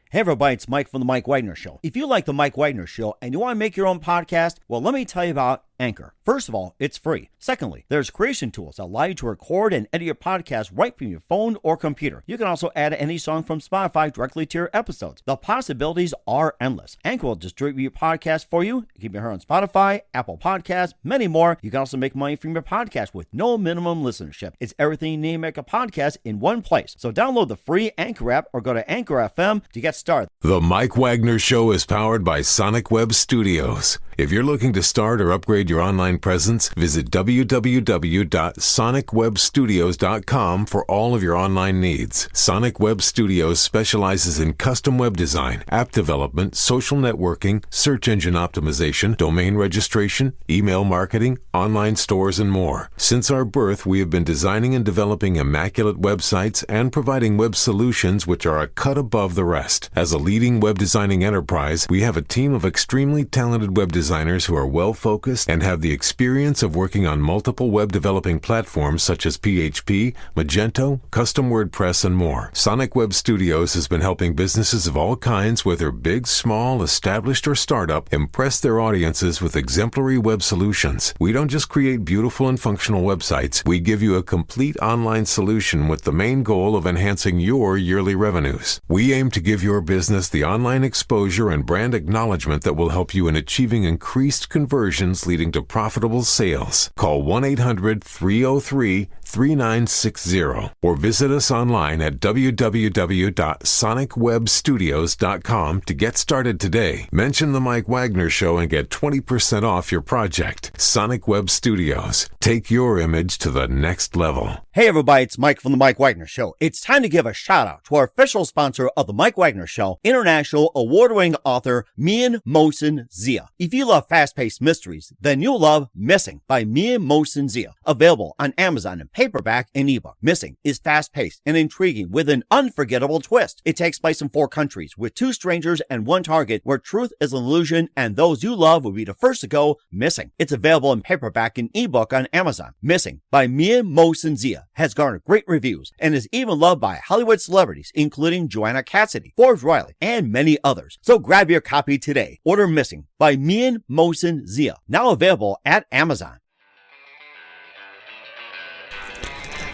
Hey everybody, it's Mike from The Mike Wagner Show. If you like The Mike Wagner Show and you want to make your own podcast, well, let me tell you about Anchor. First of all, it's free. Secondly, there's creation tools that allow you to record and edit your podcast right from your phone or computer. You can also add any song from Spotify directly to your episodes. The possibilities are endless. Anchor will distribute your podcast for you. You can be heard on Spotify, Apple Podcasts, many more. You can also make money from your podcast with no minimum listenership. It's everything you need to make a podcast in one place. So download the free Anchor app or go to Anchor FM to get started. The Mike Wagner Show is powered by Sonic Web Studios. If you're looking to start or upgrade your online presence, visit www.sonicwebstudios.com for all of your online needs. Sonic Web Studios specializes in custom web design, app development, social networking, search engine optimization, domain registration, email marketing, online stores, and more. Since our birth, we have been designing and developing immaculate websites and providing web solutions which are a cut above the rest. As a leading web designing enterprise, we have a team of extremely talented web designers who are well-focused and have the experience of working on multiple web developing platforms such as PHP, Magento, custom WordPress, and more. Sonic Web Studios has been helping businesses of all kinds, whether big, small, established, or startup, impress their audiences with exemplary web solutions. We don't just create beautiful and functional websites. We give you a complete online solution with the main goal of enhancing your yearly revenues. We aim to give your business the online exposure and brand acknowledgement that will help you in achieving increased conversions leading to profitable sales. Call 1-800-303-3960 or visit us online at www.sonicwebstudios.com to get started today. Mention the Mike Wagner Show and get 20% off your project. Sonic Web Studios. Take your image to the next level. Hey everybody, it's Mike from The Mike Wagner Show. It's time to give a shout out to our official sponsor of The Mike Wagner Show, international award-winning author Mian Mohsen Zia. If you love fast-paced mysteries, then you'll love Missing by Mian Mohsen Zia. Available on Amazon in paperback and ebook. Missing is fast-paced and intriguing with an unforgettable twist. It takes place in 4 countries with 2 strangers and 1 target where truth is an illusion and those you love will be the first to go missing. It's available in paperback and ebook on Amazon. Missing by Mian Mohsen Zia has garnered great reviews and is even loved by Hollywood celebrities including Joanna Cassidy, Forbes Riley, and many others. So grab your copy today. Order Missing by Mian Mohsen Zia, now available at Amazon.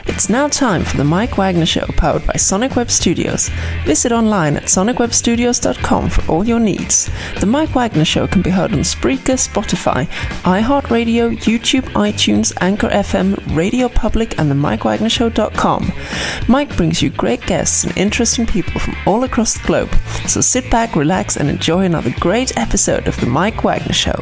It's now time for the Mike Wagner Show, powered by Sonic Web Studios. Visit online at sonicwebstudios.com for all your needs. The Mike Wagner Show can be heard on Spreaker, Spotify, iHeartRadio, YouTube, iTunes, Anchor FM, Radio Public, and themikewagnershow.com. Mike brings you great guests and interesting people from all across the globe. So sit back, relax, and enjoy another great episode of the Mike Wagner Show.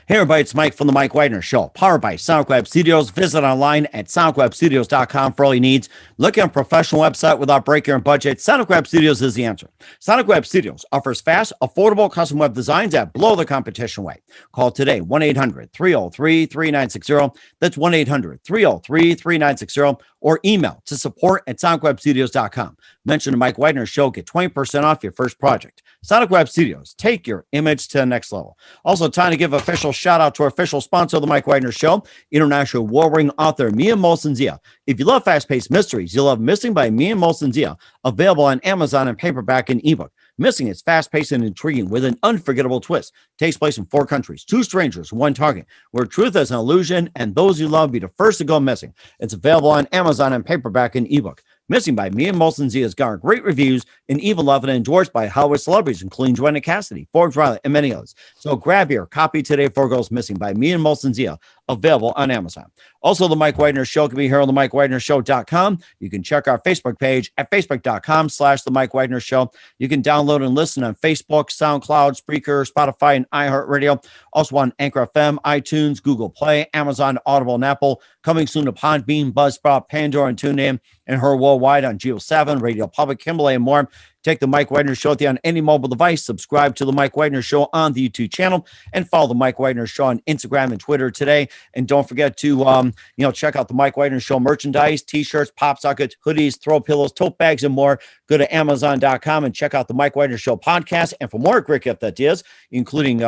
Hey everybody, it's Mike from The Mike Wagner Show, powered by Sonic Web Studios. Visit online at sonicwebstudios.com for all you needs. Look at a professional website without breaking your budget. Sonic Web Studios is the answer. Sonic Web Studios offers fast, affordable custom web designs that blow the competition away. Call today, 1-800-303-3960. That's 1-800-303-3960. Or email to support@sonicwebstudios.com. Mention the Mike Wagner Show. Get 20% off your first project. Sonic Web Studios. Take your image to the next level. Also, time to give official shout out to our official sponsor of the Mike Wagner Show, international award-winning author Mian Mohsen Zia. If you love fast-paced mysteries, you'll love Missing by Mian Mohsen Zia. Available on Amazon in paperback and ebook. Missing is fast-paced and intriguing with an unforgettable twist. Takes place in 4 countries, 2 strangers, 1 target, where truth is an illusion and those you love be the first to go missing. It's available on Amazon in paperback and ebook. Missing by Mian Mohsen Zia has garnered great reviews and even loved and endorsed by Hollywood celebrities, including Joanna Cassidy, Forbes Riley, and many others. So grab your copy today for Girls Missing by Mian Mohsen Zia, available on Amazon. Also, the Mike Wagner Show can be here on the MikeWagnerShow.com. You can check our Facebook page at facebook.com/the Mike Wagner Show. You can download and listen on Facebook, SoundCloud, Spreaker, Spotify, and iHeartRadio. Also on Anchor FM, iTunes, Google Play, Amazon, Audible, and Apple. Coming soon to Podbean, Buzzsprout, Pandora, and TuneIn, and her worldwide on Geo 7, Radio Public, Kimberly, and more. Take the Mike Wagner Show with you on any mobile device. Subscribe to the Mike Wagner Show on the YouTube channel and follow the Mike Wagner Show on Instagram and Twitter today. And don't forget to, check out the Mike Wagner Show merchandise, t-shirts, pop sockets, hoodies, throw pillows, tote bags, and more. Go to Amazon.com and check out the Mike Wagner Show podcast. And for more great gift ideas, including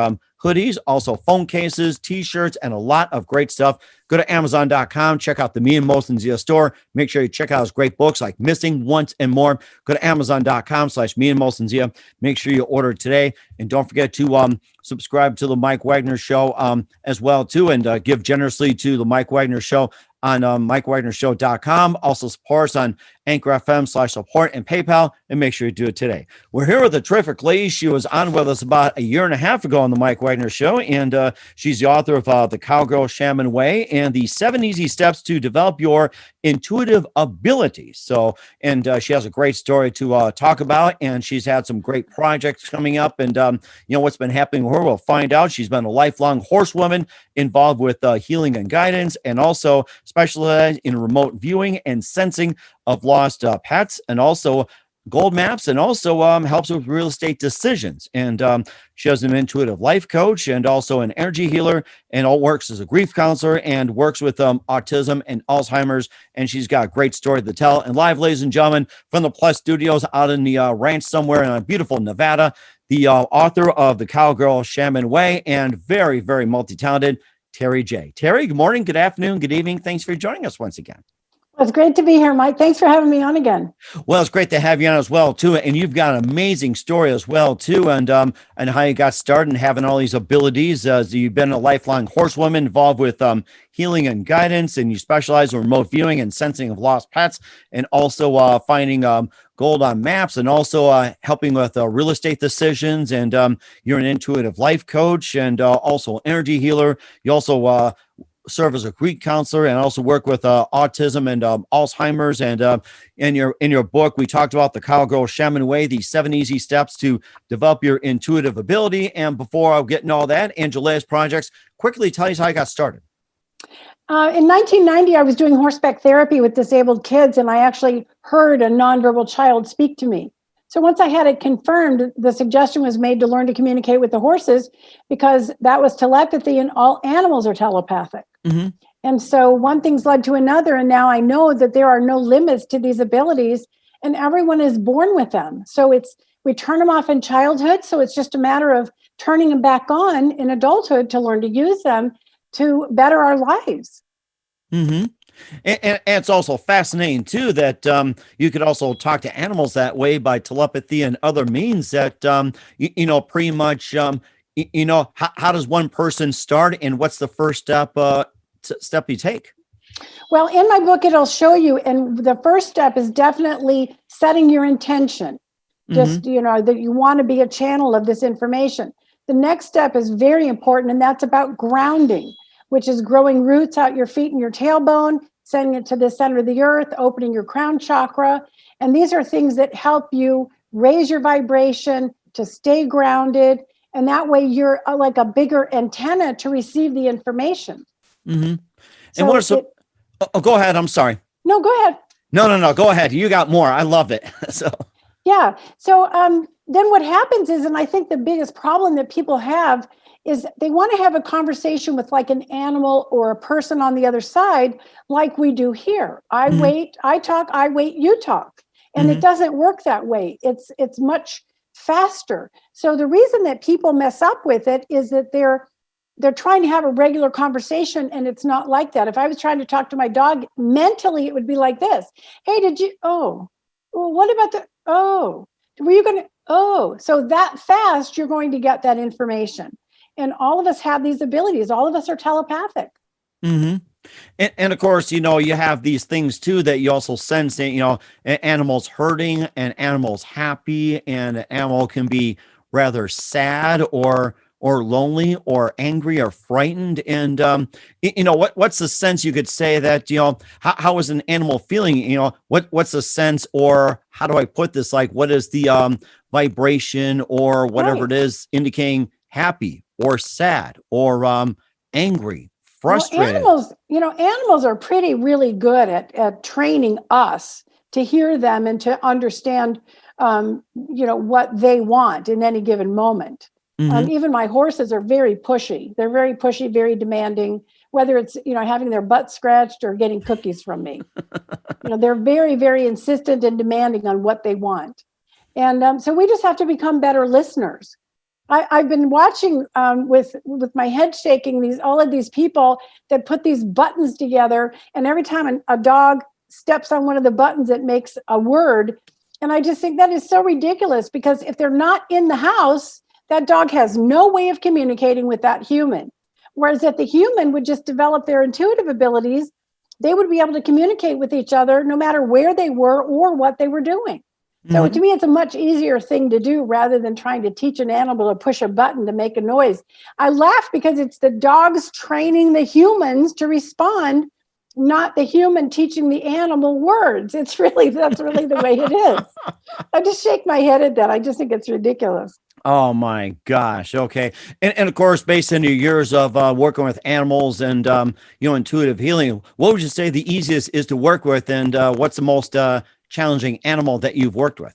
hoodies, also phone cases, t-shirts, and a lot of great stuff. Go to Amazon.com, check out the Me and Molson Zia store. Make sure you check out his great books like Missing, Once, and More. Go to Amazon.com/Me and Molson Zia. Make sure you order today. And don't forget to subscribe to the Mike Wagner Show as well, too, and give generously to the Mike Wagner Show on MikeWagnerShow.com. Also support us on Anchor FM/support and PayPal, and make sure you do it today. We're here with a terrific lady. She was on with us about a year and a half ago on the Mike Wagner Show, and she's the author of The Cowgirl Shaman Way and the 7 Easy Steps to Develop Your Intuitive Abilities. So, and she has a great story to talk about, and she's had some great projects coming up, and what's been happening with her, we'll find out. She's been a lifelong horsewoman involved with healing and guidance, and also specialized in remote viewing and sensing of lost pets, and also gold maps, and also helps with real estate decisions. And she has an intuitive life coach and also an energy healer, and all works as a grief counselor and works with autism and Alzheimer's. And she's got a great story to tell. And live, ladies and gentlemen, from the Plus Studios out in the ranch somewhere in beautiful Nevada, the author of The Cowgirl Shaman Way and very, very multi-talented Terri Jay. Terri, good morning, good afternoon, good evening. Thanks for joining us once again. It's great to be here, Mike. Thanks for having me on again. Well, it's great to have you on as well, too. And you've got an amazing story as well, too, and how you got started and having all these abilities. You've been a lifelong horsewoman involved with healing and guidance, and you specialize in remote viewing and sensing of lost pets, and also finding gold on maps, and also helping with real estate decisions. And you're an intuitive life coach and also energy healer. You also serve as a grief counselor and also work with autism and Alzheimer's. And in your book, we talked about the Cowgirl Shaman Way, the 7 easy steps to develop your intuitive ability. And before I get into all that, Angela's projects, quickly tell us how you got started. In 1990, I was doing horseback therapy with disabled kids, and I actually heard a nonverbal child speak to me. So once I had it confirmed, the suggestion was made to learn to communicate with the horses, because that was telepathy, and all animals are telepathic. Mm-hmm. And so one thing's led to another, and now I know that there are no limits to these abilities, and everyone is born with them. So we turn them off in childhood, so it's just a matter of turning them back on in adulthood to learn to use them to better our lives. Mm-hmm. And it's also fascinating, too, that you could also talk to animals that way by telepathy and other means that, pretty much, how does one person start, and what's the first step you take? Well, in my book, it'll show you. And the first step is definitely setting your intention. Just, that you want to be a channel of this information. The next step is very important, and that's about grounding, which is growing roots out your feet and your tailbone, sending it to the center of the earth, opening your crown chakra. And these are things that help you raise your vibration to stay grounded. And that way you're like a bigger antenna to receive the information. Mm-hmm. And what are go ahead. I'm sorry. No, go ahead. No. Go ahead. You got more. I loved it. Yeah. So then what happens is, and I think the biggest problem that people have is they want to have a conversation with like an animal or a person on the other side, like we do here. I wait, I talk, I wait, you talk. And it doesn't work that way. It's much faster. So the reason that people mess up with it is that they're trying to have a regular conversation, and it's not like that. If I was trying to talk to my dog, mentally, it would be like this. Hey, well, what about were you going to, so that fast, you're going to get that information. And all of us have these abilities. All of us are telepathic. Mm-hmm. And of course, you have these things too that you also sense that, animals hurting and animals happy, and an animal can be rather sad or lonely or angry or frightened. And, what's the sense you could say that, how is an animal feeling? What's the sense, or how do I put this? Like, what is the vibration or whatever it is indicating happy or sad or angry, frustrated? Well, animals are really good at training us to hear them and to understand, what they want in any given moment. Mm-hmm. Even my horses are very pushy. They're very pushy, very demanding, whether it's, having their butt scratched or getting cookies from me. They're very, very insistent and demanding on what they want. And so we just have to become better listeners. I've been watching with my head shaking all of these people that put these buttons together, and every time a dog steps on one of the buttons, it makes a word. And I just think that is so ridiculous, because if they're not in the house, that dog has no way of communicating with that human. Whereas if the human would just develop their intuitive abilities, they would be able to communicate with each other no matter where they were or what they were doing. So to me, it's a much easier thing to do rather than trying to teach an animal to push a button to make a noise. I laugh because it's the dogs training the humans to respond, not the human teaching the animal words. That's really the way it is. I just shake my head at that. I just think it's ridiculous. Oh my gosh. Okay. And of course, based on your years of working with animals and, intuitive healing, what would you say the easiest is to work with, and what's the most challenging animal that you've worked with?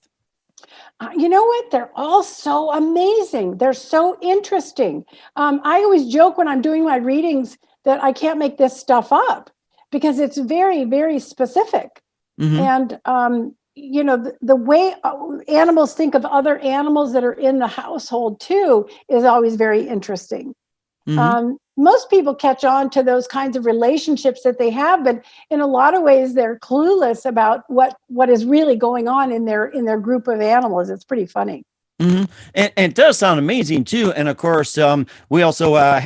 You know what? They're all so amazing. They're so interesting. I always joke when I'm doing my readings that I can't make this stuff up, because it's very, very specific. And, the way animals think of other animals that are in the household too is always very interesting. Most people catch on to those kinds of relationships that they have, but in a lot of ways, they're clueless about what is really going on in their group of animals. It's pretty funny. And it does sound amazing too. And of course, we also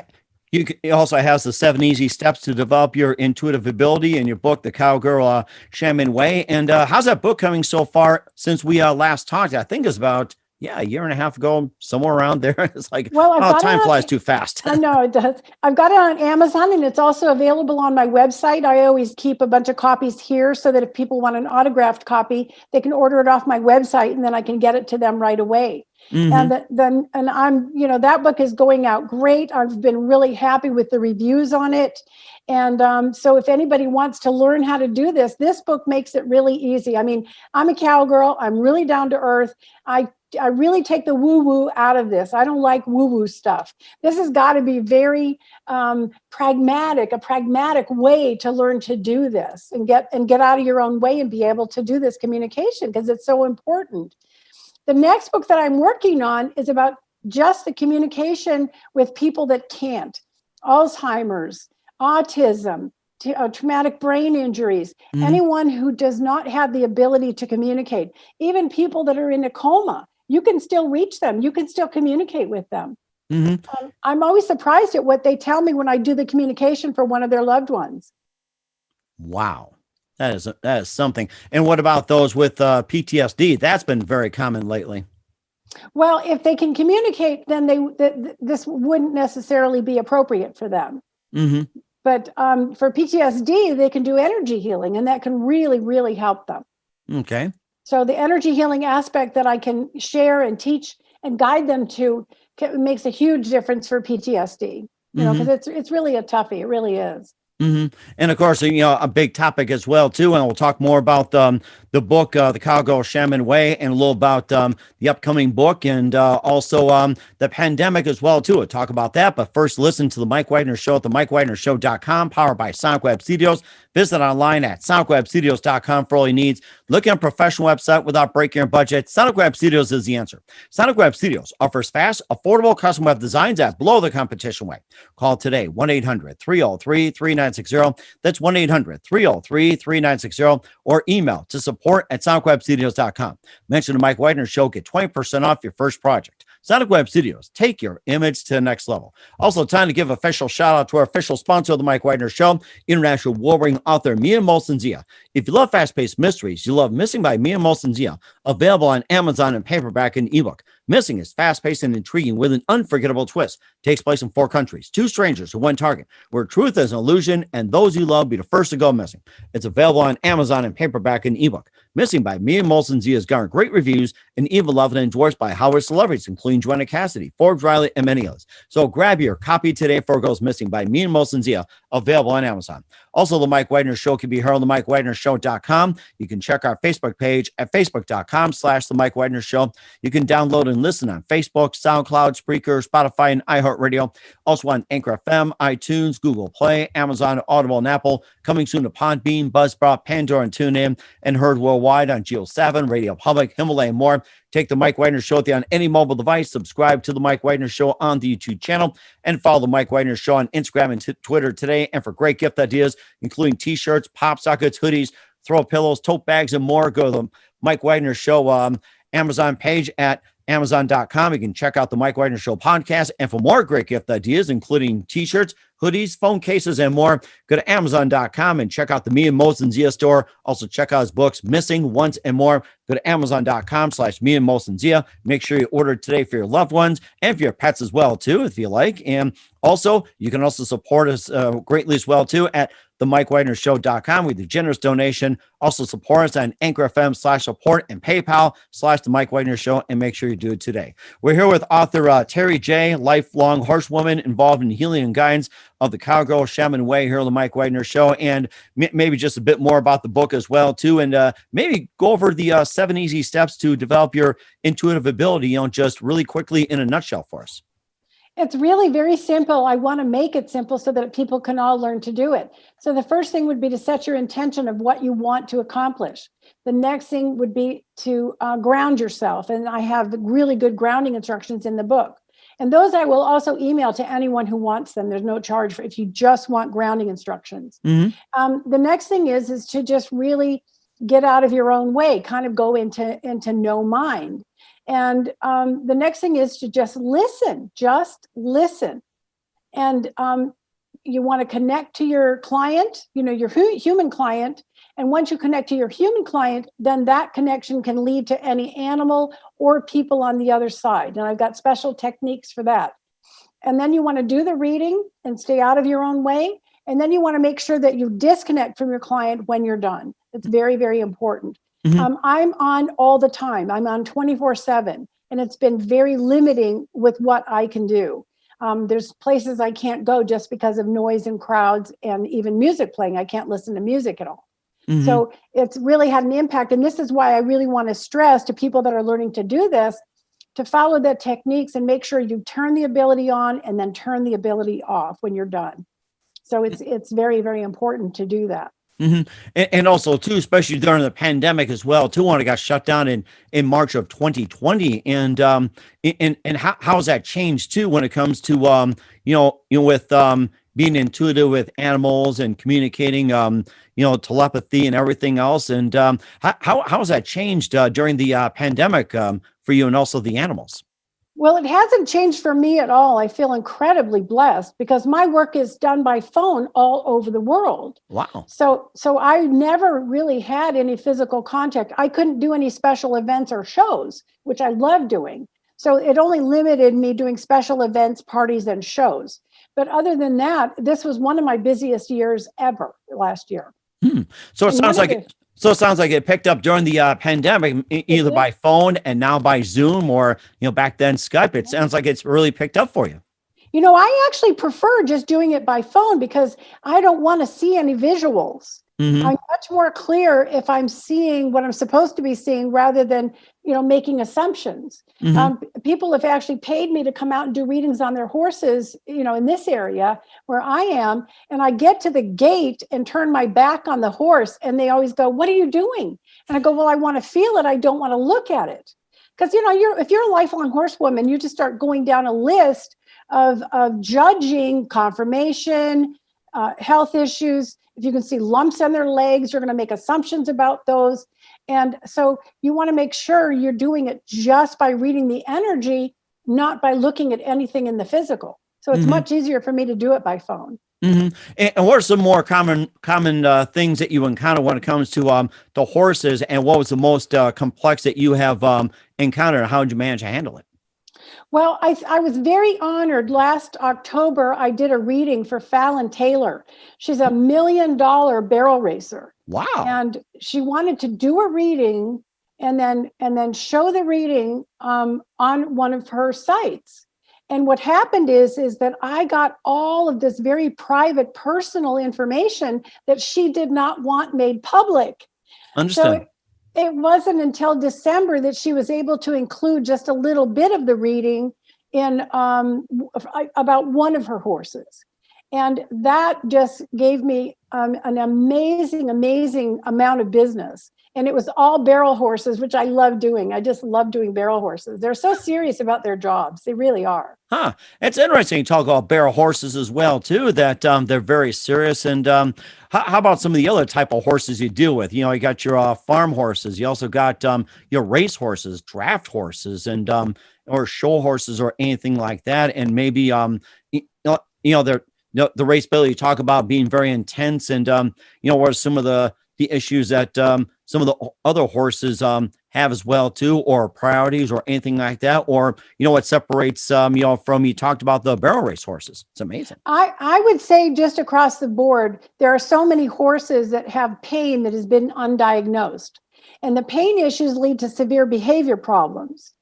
it also has the 7 easy steps to develop your intuitive ability in your book, The Cowgirl Shaman Way. And how's that book coming so far since we last talked? I think it's about a year and a half ago, somewhere around there. It's like, time flies too fast. I know it does. I've got it on Amazon, and it's also available on my website. I always keep a bunch of copies here so that if people want an autographed copy, they can order it off my website, and then I can get it to them right away. And then I'm, that book is going out great. I've been really happy with the reviews on it. And so if anybody wants to learn how to do this book makes it really easy. I mean, I'm a cowgirl. I'm really down to earth. I really take the woo-woo out of this. I don't like woo-woo stuff. This has got to be very pragmatic, a pragmatic way to learn to do this and get out of your own way and be able to do this communication, because it's so important. The next book that I'm working on is about just the communication with people that can't. Alzheimer's, autism, traumatic brain injuries, anyone who does not have the ability to communicate, even people that are in a coma. You can still reach them. You can still communicate with them. I'm always surprised at what they tell me when I do the communication for one of their loved ones. Wow. That is something. And what about those with PTSD? That's been very common lately. Well, if they can communicate, then this wouldn't necessarily be appropriate for them. But for PTSD, they can do energy healing, and that can really, really help them. Okay. So the energy healing aspect that I can share and teach and guide them to makes a huge difference for PTSD. Because it's really a toughie. It really is. And of course, a big topic as well, too. And we'll talk more about the book, The Cowgirl Shaman Way, and a little about the upcoming book, and also the pandemic as well, too. We'll talk about that. But first, listen to The Mike Wagner Show at themikewagnershow.com, powered by Sonic Web Studios. Visit online at sonicwebstudios.com for all your needs. Look at a professional website without breaking your budget. Sonic Web Studios is the answer. Sonic Web Studios offers fast, affordable custom web designs at below the competition way. Call today, 1-800-303-3960. That's 1-800-303-3960, or email to support@sonicwebstudios.com. Mention the Mike Wagner Show, get 20% off your first project. Sonic Web Studios, take your image to the next level. Also, time to give official shout out to our official sponsor of the Mike Wagner Show, international warring author Mia Molson-Zia. If you love fast-paced mysteries, you love Missing by Mia Molson-Zia, available on Amazon in paperback and ebook. Missing is fast-paced and intriguing with an unforgettable twist. Takes place in 4 countries, 2 strangers to 1 target, where truth is an illusion and those you love be the first to go missing. It's available on Amazon in paperback and ebook. Missing by Mia Molson-Zia has garnered great reviews and even loved and endorsed by Howard celebrities, including Joanna Cassidy, Forbes Riley, and many others. So grab your copy today for Goes Missing by Mia Molson-Zia, available on Amazon. Also, The Mike Wagner Show can be heard on themikewagnershow.com. You can check our Facebook page at facebook.com/The Mike Wagner Show. You can download and listen on Facebook, SoundCloud, Spreaker, Spotify, and iHeartRadio. Also on Anchor FM, iTunes, Google Play, Amazon, Audible, and Apple. Coming soon to Podbean, Buzzsprout, Pandora, and TuneIn, and heard worldwide on Geo 7, Radio Public, Himalaya, and more. Take the Mike Wagner Show with you on any mobile device. Subscribe to the Mike Wagner Show on the YouTube channel and follow the Mike Wagner Show on Instagram and Twitter today. And for great gift ideas, including t-shirts, pop sockets, hoodies, throw pillows, tote bags, and more, go to the Mike Wagner Show Amazon page at Amazon.com. You can check out the Mike Wagner Show podcast. And for more great gift ideas, including t-shirts, hoodies, phone cases, and more, go to Amazon.com and check out the Me and Mos and Zia store. Also, check out his books, Missing, Once, and More. Go to Amazon.com/Me and Mos and Zia. Make sure you order today for your loved ones and for your pets as well, too, if you like. And also, you can also support us greatly as well, too, at themikewagnershow.com with a generous donation. Also support us on Anchor FM/support and PayPal/The Mike Wagner Show, and make sure you do it today. We're here with author Terri Jay, lifelong horsewoman involved in healing and guidance of the Cowboy Shaman way here on the Mike Wagner Show, and maybe just a bit more about the book as well, too, and maybe go over the 7 easy steps to develop your intuitive ability, just really quickly in a nutshell for us. It's really very simple. I want to make it simple so that people can all learn to do it. So the first thing would be to set your intention of what you want to accomplish. The next thing would be to ground yourself. And I have really good grounding instructions in the book. And those I will also email to anyone who wants them. There's no charge if you just want grounding instructions. Mm-hmm. The next thing is to just really get out of your own way, kind of go into no mind. And the next thing is to just listen. And you want to connect to your client, your human client. And once you connect to your human client, then that connection can lead to any animal or people on the other side. And I've got special techniques for that. And then you want to do the reading and stay out of your own way. And then you want to make sure that you disconnect from your client when you're done. It's very, very important. Mm-hmm. I'm on all the time. I'm on 24/7, and it's been very limiting with what I can do. There's places I can't go just because of noise and crowds and even music playing. I can't listen to music at all. Mm-hmm. So it's really had an impact. And this is why I really want to stress to people that are learning to do this, to follow the techniques and make sure you turn the ability on and then turn the ability off when you're done. So it's very, very important to do that. Mm-hmm. And also, too, especially during the pandemic as well, too, when it got shut down in March of 2020. And how has that changed, too, when it comes to, with being intuitive with animals and communicating, telepathy and everything else. And how has that changed during the pandemic for you and also the animals? Well, it hasn't changed for me at all. I feel incredibly blessed because my work is done by phone all over the world. Wow. So I never really had any physical contact. I couldn't do any special events or shows, which I love doing. So it only limited me doing special events, parties, and shows. But other than that, this was one of my busiest years ever last year. So it sounds like it picked up during the pandemic, either by phone and now by Zoom or, back then Skype. It sounds like it's really picked up for you. I actually prefer just doing it by phone because I don't want to see any visuals. Mm-hmm. I'm much more clear if I'm seeing what I'm supposed to be seeing rather than, making assumptions. Mm-hmm. People have actually paid me to come out and do readings on their horses, in this area where I am. And I get to the gate and turn my back on the horse and they always go, "What are you doing?" And I go, "Well, I want to feel it. I don't want to look at it." Because, if you're a lifelong horsewoman, you just start going down a list of judging conformation, health issues. If you can see lumps on their legs, you're going to make assumptions about those. And so you want to make sure you're doing it just by reading the energy, not by looking at anything in the physical. So it's much easier for me to do it by phone. Mm-hmm. And what are some more common things that you encounter when it comes to the horses, and what was the most complex that you have encountered? How did you manage to handle it? Well, I was very honored. Last October, I did a reading for Fallon Taylor. She's a $1 million barrel racer. Wow. And she wanted to do a reading and then show the reading on one of her sites. And what happened is that I got all of this very private, personal information that she did not want made public. Understand. So it wasn't until December that she was able to include just a little bit of the reading in about one of her horses. And that just gave me an amazing, amazing amount of business. And it was all barrel horses, which I love doing. I just love doing barrel horses. They're so serious about their jobs. They really are. Huh. It's interesting you talk about barrel horses as well, too, that they're very serious. And how about some of the other type of horses you deal with? You got your farm horses. You also got your race horses, draft horses, and or show horses or anything like that. And maybe, they're, the race bill you talk about being very intense, and what are some of the issues that some of the other horses have as well too, or priorities or anything like that, or what separates from, you talked about the barrel race horses. It's amazing. I would say just across the board, there are so many horses that have pain that has been undiagnosed, and the pain issues lead to severe behavior problems.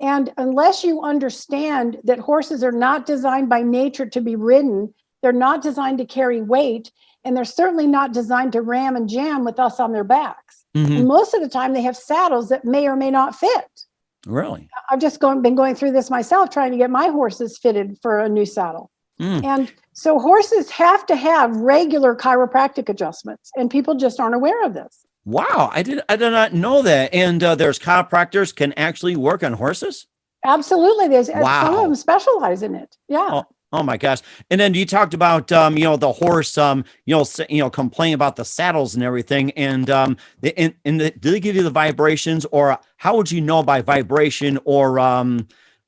And unless you understand that horses are not designed by nature to be ridden, they're not designed to carry weight, and they're certainly not designed to ram and jam with us on their backs. Mm-hmm. And most of the time they have saddles that may or may not fit. Really? I've just been going through this myself, trying to get my horses fitted for a new saddle. And so horses have to have regular chiropractic adjustments, and people just aren't aware of this. Wow. I did not know that. And there's chiropractors can actually work on horses? Absolutely. There's Wow. Some of them specialize in it. Yeah. Oh my gosh. And then you talked about, the horse, complain about the saddles and everything. And, do they give you the vibrations, or how would you know by vibration or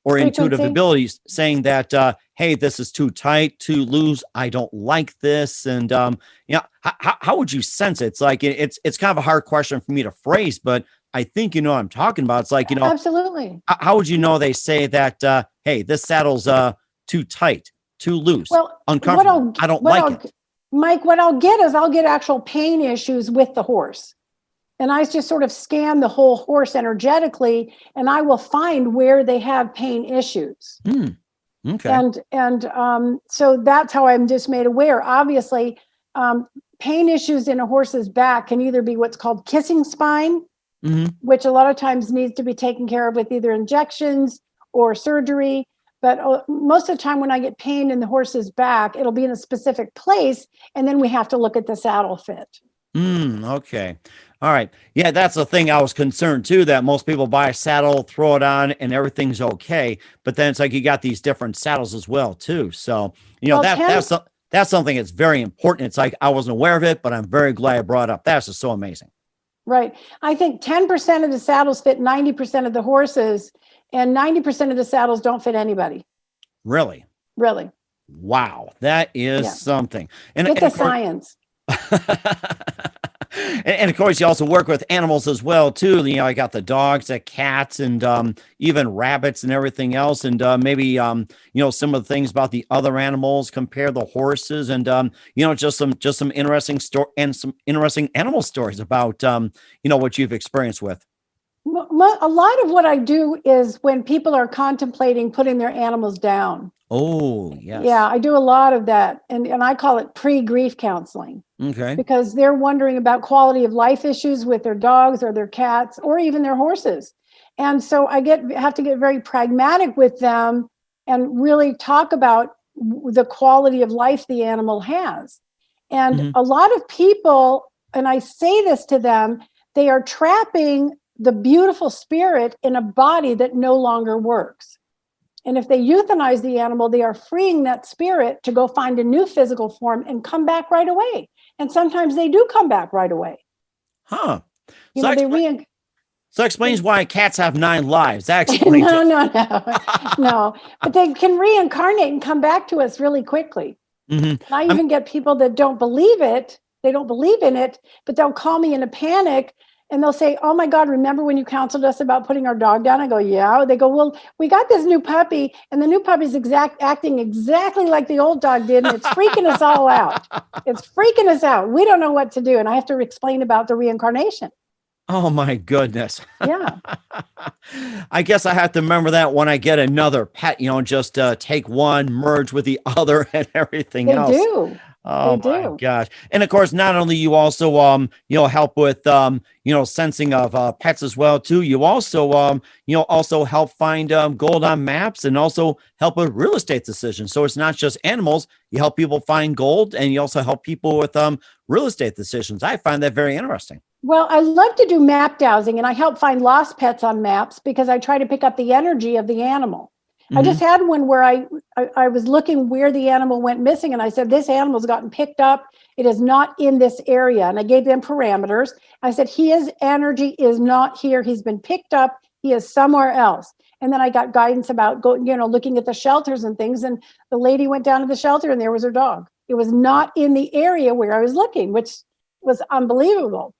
intuitive abilities saying that, hey, this is too tight, too loose, I don't like this. And, how would you sense it? It's like, it's kind of a hard question for me to phrase, but I think, what I'm talking about. It's like, absolutely. How would you know they say that, hey, this saddle's, too tight, too loose, uncomfortable, I don't like it. Mike, what I'll get is I'll get actual pain issues with the horse. And I just sort of scan the whole horse energetically, and I will find where they have pain issues. Okay. And so that's how I'm just made aware. Obviously, pain issues in a horse's back can either be what's called kissing spine, which a lot of times needs to be taken care of with either injections or surgery. But most of the time when I get pain in the horse's back, it'll be in a specific place, and then we have to look at the saddle fit. Okay. All right. Yeah, that's the thing I was concerned too, that most people buy a saddle, throw it on, and everything's okay. But then it's like you got these different saddles as well too. So, that's something that's very important. It's like I wasn't aware of it, but I'm very glad I brought it up. That's just so amazing. Right. I think 10% of the saddles fit 90% of the horses, and 90% of the saddles don't fit anybody. Really? Really. Wow. That is something. And it's a science. And of course, you also work with animals as well, too. I got the dogs, the cats, and even rabbits and everything else. And maybe, some of the things about the other animals, compare the horses, and, just some interesting and some interesting animal stories about, what you've experienced with. A lot of what I do is when people are contemplating putting their animals down. Oh, yes. Yeah, I do a lot of that. And I call it pre-grief counseling. Okay. Because they're wondering about quality of life issues with their dogs or their cats or even their horses. And so I have to get very pragmatic with them and really talk about the quality of life the animal has. And a lot of people, and I say this to them, they are trapping the beautiful spirit in a body that no longer works. And if they euthanize the animal, they are freeing that spirit to go find a new physical form and come back right away. And sometimes they do come back right away. Huh. So that explains why cats have 9 lives. That explains No. But they can reincarnate and come back to us really quickly. And I even get people that don't believe it. They don't believe in it, but they'll call me in a panic. And they'll say, oh my God, remember when you counseled us about putting our dog down? I go, yeah. They go, well, we got this new puppy, and the new puppy's acting exactly like the old dog did. And it's freaking us all out. It's freaking us out. We don't know what to do. And I have to explain about the reincarnation. Oh my goodness. Yeah. I guess I have to remember that when I get another pet, just take one, merge with the other and everything else. They do. Oh They my do. gosh. And of course, not only you also help with sensing of pets as well too. You also also help find gold on maps and also help with real estate decisions. So it's not just animals, you help people find gold and you also help people with real estate decisions. I find that very interesting. Well, I love to do map dowsing, and I help find lost pets on maps because I try to pick up the energy of the animal. I Mhm. just had one where I was looking where the animal went missing, and I said, this animal's gotten picked up. It is not in this area. And I gave them parameters. I said, his energy is not here. He's been picked up. He is somewhere else. And then I got guidance about looking at the shelters and things. And the lady went down to the shelter and there was her dog. It was not in the area where I was looking, which was unbelievable.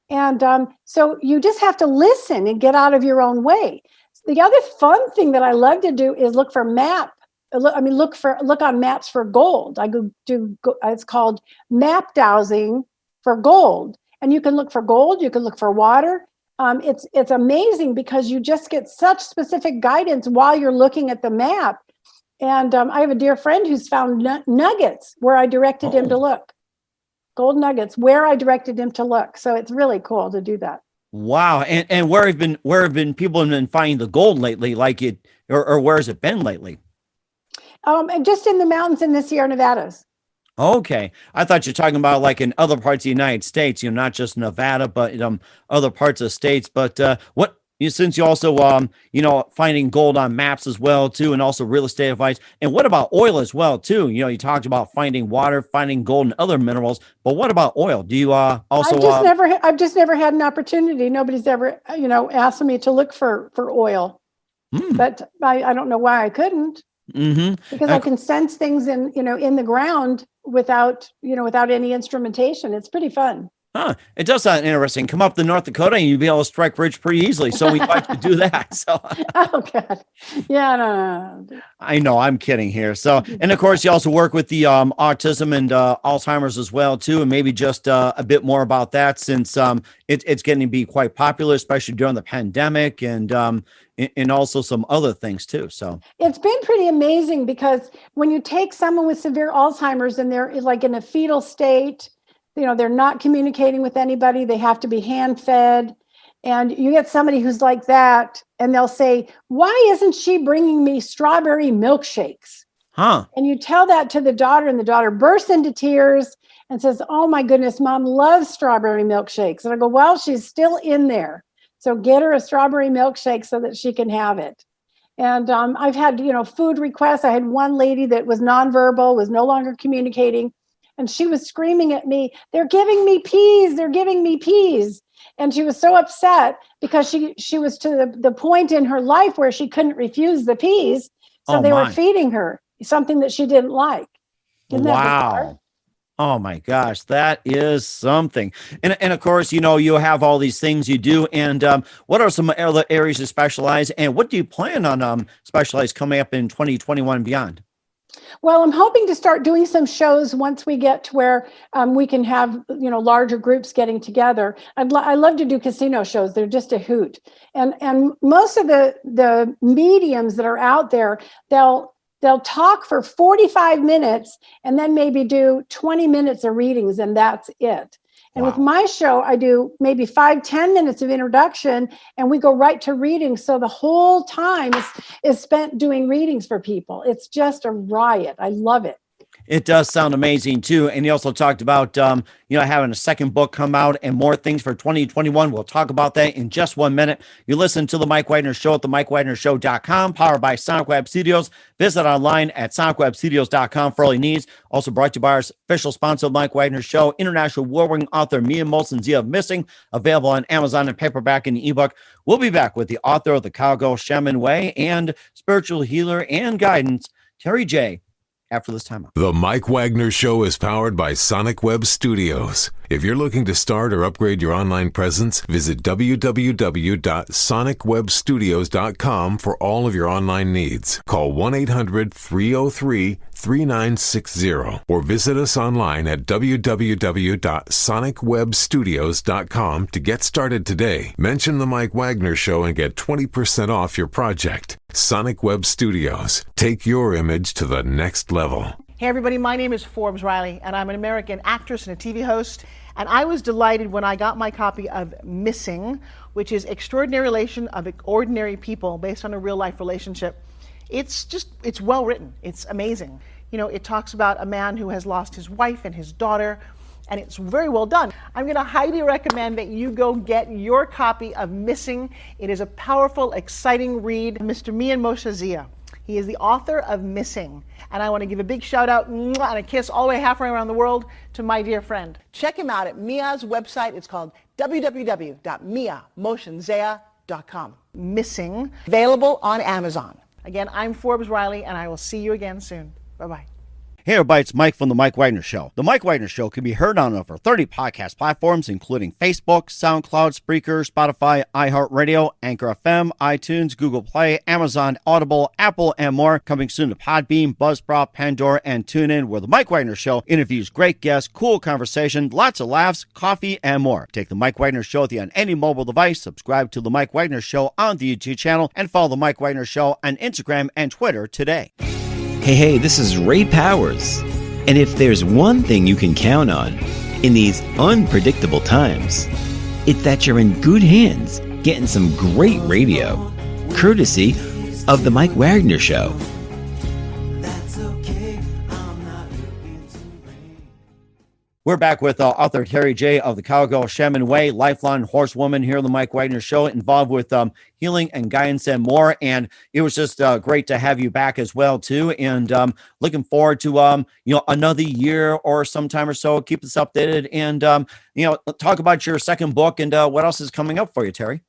And so you just have to listen and get out of your own way. The other fun thing that I love to do is look on maps for gold. It's called map dowsing for gold. And you can look for gold, you can look for water. It's amazing because you just get such specific guidance while you're looking at the map. And I have a dear friend who's found nuggets where I directed him to look. Gold nuggets where I directed him to look. So it's really cool to do that. Wow. And where have people been finding the gold lately? Or where has it been lately? And just in the mountains in the Sierra Nevadas. Okay. I thought you're talking about like in other parts of the United States, not just Nevada, but other parts of states. But since you also finding gold on maps as well too, and also real estate advice. And what about oil as well too? You talked about finding water, finding gold and other minerals, but what about oil? Do you also I've just never had an opportunity. Nobody's ever asked me to look for oil. But I don't know why I couldn't. Because I can sense things in the ground without any instrumentation. It's pretty fun. Huh. It does sound interesting. Come up to North Dakota and you'd be able to strike rich pretty easily. So we'd like to do that. So Oh God. Yeah, no. I know I'm kidding here. So, and of course you also work with the autism and Alzheimer's as well too. And maybe just a bit more about that since it's getting to be quite popular, especially during the pandemic and also some other things too. So it's been pretty amazing because when you take someone with severe Alzheimer's and they're like in a fetal state, they're not communicating with anybody. They have to be hand fed. And you get somebody who's like that and they'll say, why isn't she bringing me strawberry milkshakes? Huh. And you tell that to the daughter and the daughter bursts into tears and says, oh my goodness, mom loves strawberry milkshakes. And I go, well, she's still in there. So get her a strawberry milkshake so that she can have it. And I've had, food requests. I had one lady that was nonverbal, was no longer communicating. And she was screaming at me, they're giving me peas, they're giving me peas. And she was so upset because she was to the point in her life where she couldn't refuse the peas. So they were feeding her something that she didn't like. Isn't that bizarre? Oh my gosh, that is something. And of course, you have all these things you do. And what are some other areas you specialize? And what do you plan on specialize coming up in 2021 and beyond? Well, I'm hoping to start doing some shows once we get to where we can have, larger groups getting together. I love to do casino shows. They're just a hoot. And most of the mediums that are out there, they'll talk for 45 minutes and then maybe do 20 minutes of readings and that's it. And with my show, I do maybe 5-10 minutes of introduction and we go right to reading. So the whole time is spent doing readings for people. It's just a riot. I love it. It does sound amazing too. And you also talked about, having a second book come out and more things for 2021. We'll talk about that in just 1 minute. You listen to the Mike Wagner Show at themikewagnershow.com, powered by Sonic Web Studios. Visit online at sonicwebstudios.com for all your needs. Also brought to you by our official sponsor, Mike Wagner Show, international award-winning author Mia Molson's Zia of Missing, available on Amazon and paperback and ebook. We'll be back with the author of the Cowboy Shaman Way and spiritual healer and guidance, Terri Jay, after this time. The Mike Wagner Show is powered by Sonic Web Studios. If you're looking to start or upgrade your online presence, visit www.sonicwebstudios.com for all of your online needs. Call 1-800-303-3960 or visit us online at www.sonicwebstudios.com to get started today. Mention the Mike Wagner Show and get 20% off your project. Sonic Web Studios. Take your image to the next level. Hey everybody, my name is Forbes Riley, and I'm an American actress and a TV host. And I was delighted when I got my copy of Missing, which is Extraordinary Relation of Ordinary People based on a real life relationship. It's well written. It's amazing. You know, it talks about a man who has lost his wife and his daughter, and it's very well done. I'm going to highly recommend that you go get your copy of Missing. It is a powerful, exciting read. Mr. Mian Moshe Zia. He is the author of Missing. And I want to give a big shout out and a kiss all the way halfway around the world to my dear friend. Check him out at Mia's website. It's called www.miamotionzea.com. Missing, available on Amazon. Again, I'm Forbes Riley, and I will see you again soon. Bye-bye. Hey everybody, it's Mike from The Mike Wagner Show. The Mike Wagner Show can be heard on over 30 podcast platforms, including Facebook, SoundCloud, Spreaker, Spotify, iHeartRadio, Anchor FM, iTunes, Google Play, Amazon, Audible, Apple, and more. Coming soon to Podbean, Buzzsprout, Pandora, and TuneIn, where The Mike Wagner Show interviews great guests, cool conversation, lots of laughs, coffee, and more. Take The Mike Wagner Show with you on any mobile device. Subscribe to The Mike Wagner Show on the YouTube channel, and follow The Mike Wagner Show on Instagram and Twitter today. Hey, this is Ray Powers. And if there's one thing you can count on in these unpredictable times, it's that you're in good hands getting some great radio, courtesy of The Mike Wagner Show. We're back with author Terri Jay of the Cowboy Shaman Way, lifelong horsewoman here on the Mike Wagner Show, involved with healing and guidance and more. And it was just great to have you back as well, too. And looking forward to, another year or sometime or so. Keep us updated and, talk about your second book and what else is coming up for you, Terri.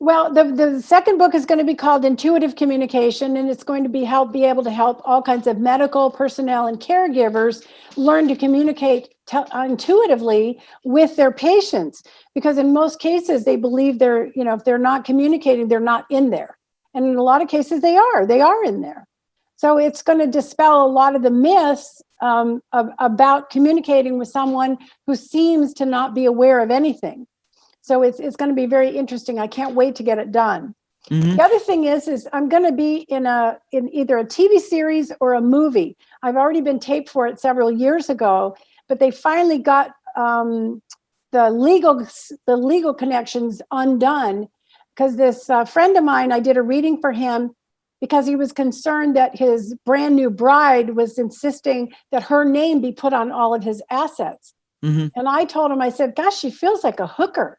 Well, the second book is going to be called Intuitive Communication, and it's going to be able to help all kinds of medical personnel and caregivers learn to communicate intuitively with their patients, because in most cases they believe if they're not communicating, they're not in there. And in a lot of cases they are in there. So it's going to dispel a lot of the myths about communicating with someone who seems to not be aware of anything. So it's going to be very interesting. I can't wait to get it done. Mm-hmm. The other thing is I'm going to be in either a TV series or a movie. I've already been taped for it several years ago, but they finally got the legal connections undone, because this friend of mine, I did a reading for him because he was concerned that his brand new bride was insisting that her name be put on all of his assets. Mm-hmm. And I told him, I said, gosh, she feels like a hooker.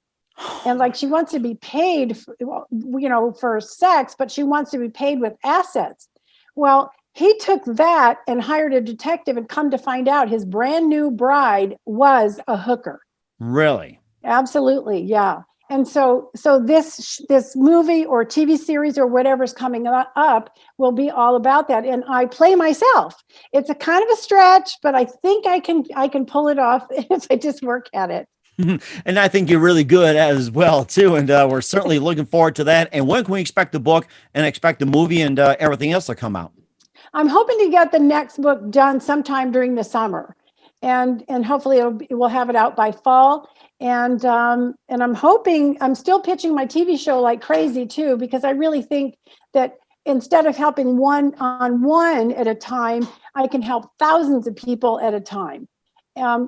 And like she wants to be paid, for sex, but she wants to be paid with assets. Well, he took that and hired a detective, and come to find out his brand new bride was a hooker. Really? Absolutely. Yeah. And so this movie or TV series or whatever's coming up will be all about that. And I play myself. It's a kind of a stretch, but I think I can pull it off if I just work at it. And I think you're really good as well, too. And we're certainly looking forward to that. And when can we expect the book and expect the movie and everything else to come out? I'm hoping to get the next book done sometime during the summer. And hopefully we'll have it out by fall. And I'm hoping, I'm still pitching my TV show like crazy, too, because I really think that instead of helping one at a time, I can help thousands of people at a time.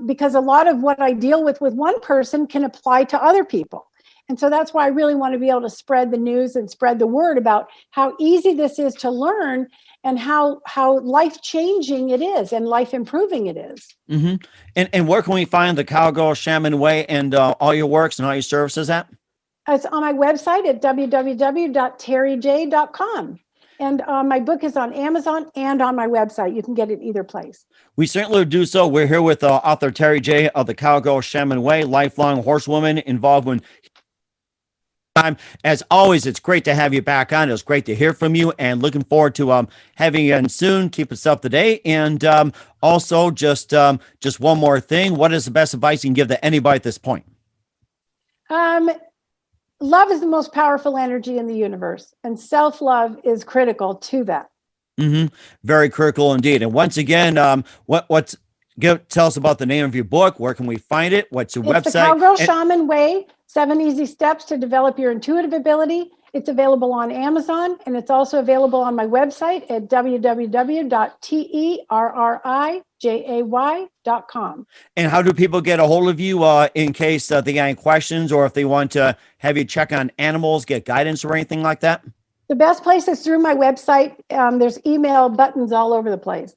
Because a lot of what I deal with one person can apply to other people. And so that's why I really want to be able to spread the news and spread the word about how easy this is to learn and how life-changing it is and life-improving it is. Mm-hmm. And where can we find the Cowboy Shaman Way and all your works and all your services at? It's on my website at www.terrijay.com. And my book is on Amazon and on my website. You can get it either place. We certainly do so. We're here with author Terri Jay of the Cowboy Shaman Way, lifelong horsewoman involved in time. As always, it's great to have you back on. It was great to hear from you, and looking forward to having you on soon. Keep us up to date. And also, just one more thing. What is the best advice you can give to anybody at this point? Love is the most powerful energy in the universe, and self-love is critical to that. Mm-hmm. Very critical indeed. And once again, tell us about the name of your book. Where can we find it? What's your website? The Cowgirl Shaman Way, 7 Easy Steps to Develop Your Intuitive Ability It's available on Amazon, and it's also available on my website at www.terrijay.com. And how do people get a hold of you in case they got any questions, or if they want to have you check on animals, get guidance or anything like that? The best place is through my website. There's email buttons all over the place.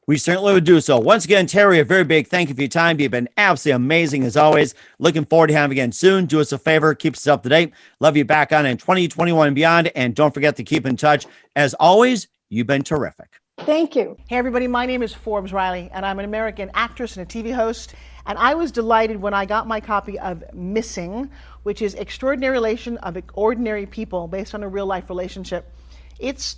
We certainly would do so. Once again, Terri, a very big thank you for your time. You've been absolutely amazing as always. Looking forward to having you again soon. Do us a favor, keep us up to date. Love you back on in 2021 and beyond. And don't forget to keep in touch. As always, you've been terrific. Thank you. Hey everybody, my name is Forbes Riley, and I'm an American actress and a TV host. And I was delighted when I got my copy of Missing, which is Extraordinary Relation of Ordinary People based on a real life relationship. It's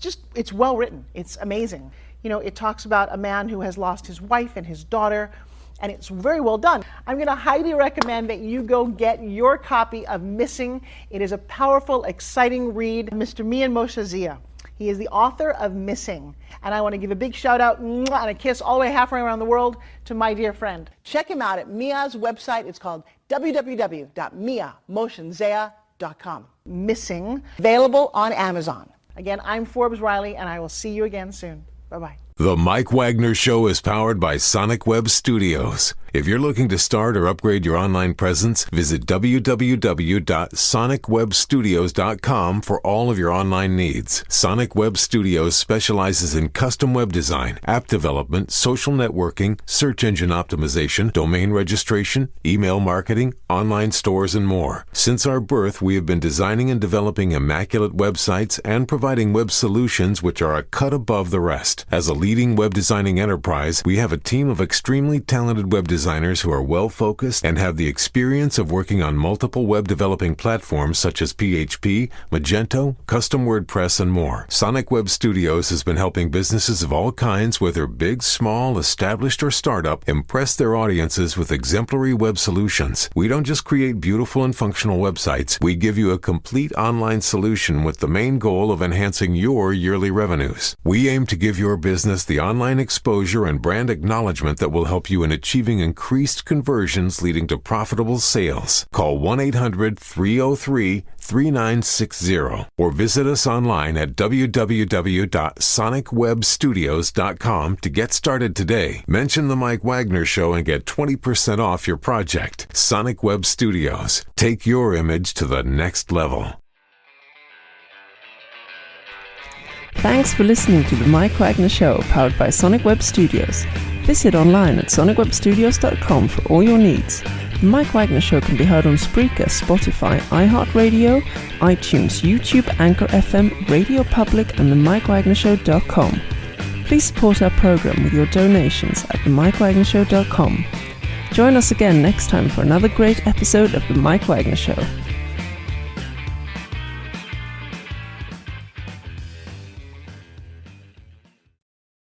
well written. It's amazing. You know, it talks about a man who has lost his wife and his daughter, and it's very well done. I'm going to highly recommend that you go get your copy of Missing. It is a powerful, exciting read. Mr. Mian Moshe Zia. He is the author of Missing. And I want to give a big shout out and a kiss all the way halfway around the world to my dear friend. Check him out at Mia's website. It's called www.miamotionzea.com. Missing, available on Amazon. Again, I'm Forbes Riley, and I will see you again soon. Bye-bye. The Mike Wagner Show is powered by Sonic Web Studios. If you're looking to start or upgrade your online presence, visit www.sonicwebstudios.com for all of your online needs. Sonic Web Studios specializes in custom web design, app development, social networking, search engine optimization, domain registration, email marketing, online stores, and more. Since our birth, we have been designing and developing immaculate websites and providing web solutions which are a cut above the rest. As a leading web designing enterprise, we have a team of extremely talented web designers who are well-focused and have the experience of working on multiple web developing platforms such as PHP, Magento, custom WordPress, and more. Sonic Web Studios has been helping businesses of all kinds, whether big, small, established, or startup, impress their audiences with exemplary web solutions. We don't just create beautiful and functional websites. We give you a complete online solution with the main goal of enhancing your yearly revenues. We aim to give your business the online exposure and brand acknowledgement that will help you in achieving increased conversions leading to profitable sales. Call 1-800-303-3960 or visit us online at www.sonicwebstudios.com to get started today. Mention the Mike Wagner Show and get 20% off your project. Sonic Web Studios. Take your image to the next level. Thanks for listening to the Mike Wagner Show, powered by Sonic Web Studios. Visit online at sonicwebstudios.com for all your needs. The Mike Wagner Show can be heard on Spreaker, Spotify, iHeartRadio, iTunes, YouTube, Anchor FM, Radio Public, and themikewagnershow.com. Please support our program with your donations at themikewagnershow.com. Join us again next time for another great episode of The Mike Wagner Show.